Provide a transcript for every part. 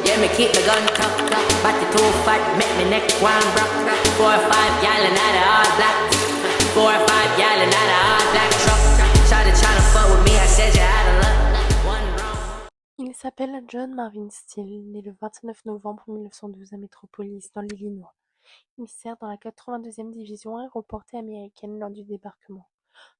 Yeah, me keep my gun tucked up, but the too fat make me neck one broke. 4 or 5 gal and out of all black. 4 or 5 gal and out of all black truck. Shawty tryna fuck with me, I said you out of luck. One wrong. Il s'appelle John Marvin Steele, né le 29 novembre 1912 à Metropolis, dans l'Illinois. Il sert dans la 82e division aéroportée américaine lors du débarquement.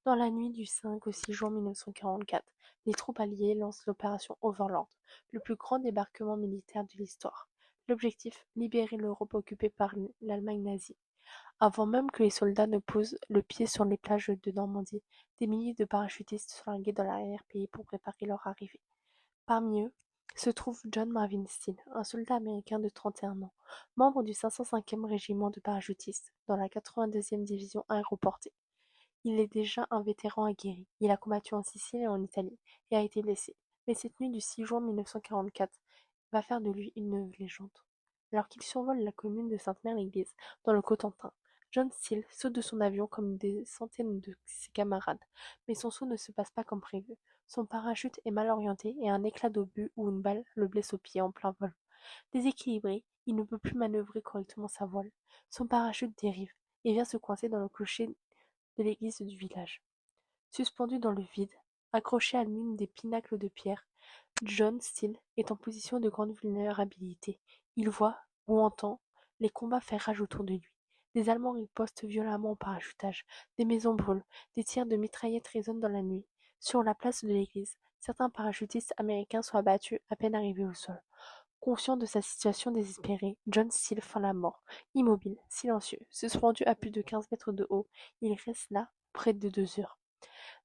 Dans la nuit du 5 au 6 juin 1944, les troupes alliées lancent l'opération Overlord, le plus grand débarquement militaire de l'histoire. L'objectif, libérer l'Europe occupée par l'Allemagne nazie. Avant même que les soldats ne posent le pied sur les plages de Normandie, des milliers de parachutistes sont largués dans l'arrière-pays pour préparer leur arrivée. Parmi eux se trouve John Marvin Steele, un soldat américain de 31 ans, membre du 505e régiment de parachutistes, dans la 82e division aéroportée. Il est déjà un vétéran aguerri. Il a combattu en Sicile et en Italie, et a été blessé. Mais cette nuit du 6 juin 1944 va faire de lui une légende. Alors qu'il survole la commune de Sainte-Mère-l'Église, dans le Cotentin, John Steele saute de son avion comme des centaines de ses camarades. Mais son saut ne se passe pas comme prévu. Son parachute est mal orienté et un éclat d'obus ou une balle le blesse au pied en plein vol. Déséquilibré, il ne peut plus manœuvrer correctement sa voile. Son parachute dérive et vient se coincer dans le clocher de l'église du village. Suspendu dans le vide, accroché à l'une des pinacles de pierre, John Steele est en position de grande vulnérabilité. Il voit, ou entend, les combats faire rage autour de lui. Des Allemands ripostent violemment au parachutage, des maisons brûlent, des tirs de mitraillettes résonnent dans la nuit. Sur la place de l'église, certains parachutistes américains sont abattus à peine arrivés au sol. Conscient de sa situation désespérée, John Steele feint la mort. Immobile, silencieux, suspendu à plus de 15 mètres de haut, il reste là près de 2 heures.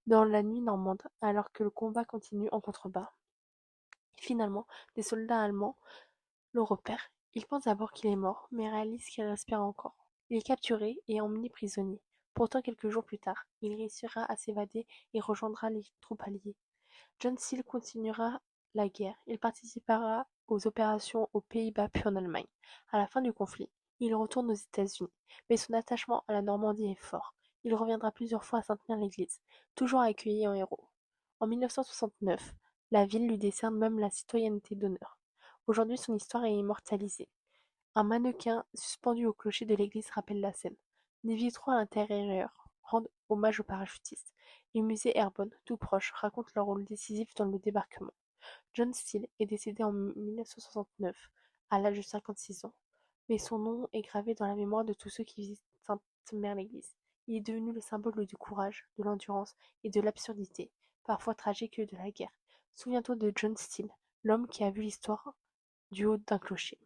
Dans la nuit normande, alors que le combat continue en contrebas. Finalement, des soldats allemands le repèrent. Ils pensent d'abord qu'il est mort, mais réalisent qu'il respire encore. Il est capturé et emmené prisonnier. Pourtant, quelques jours plus tard, il réussira à s'évader et rejoindra les troupes alliées. John Steele continuera la guerre. Il participera aux opérations aux Pays-Bas puis en Allemagne. À la fin du conflit, il retourne aux États-Unis, mais son attachement à la Normandie est fort. Il reviendra plusieurs fois à Sainte-Mère-l'Église, toujours accueilli en héros. En 1969, la ville lui décerne même la citoyenneté d'honneur. Aujourd'hui, son histoire est immortalisée. Un mannequin suspendu au clocher de l'église rappelle la scène. Des vitraux à l'intérieur rendent hommage aux parachutistes. Le musée Airborne, tout proche, raconte leur rôle décisif dans le débarquement. John Steele est décédé en 1969, à l'âge de 56 ans, mais son nom est gravé dans la mémoire de tous ceux qui visitent Sainte-Mère-l'Église. Il est devenu le symbole du courage, de l'endurance et de l'absurdité, parfois tragique, de la guerre. Souviens-toi de John Steele, l'homme qui a vu l'histoire du haut d'un clocher.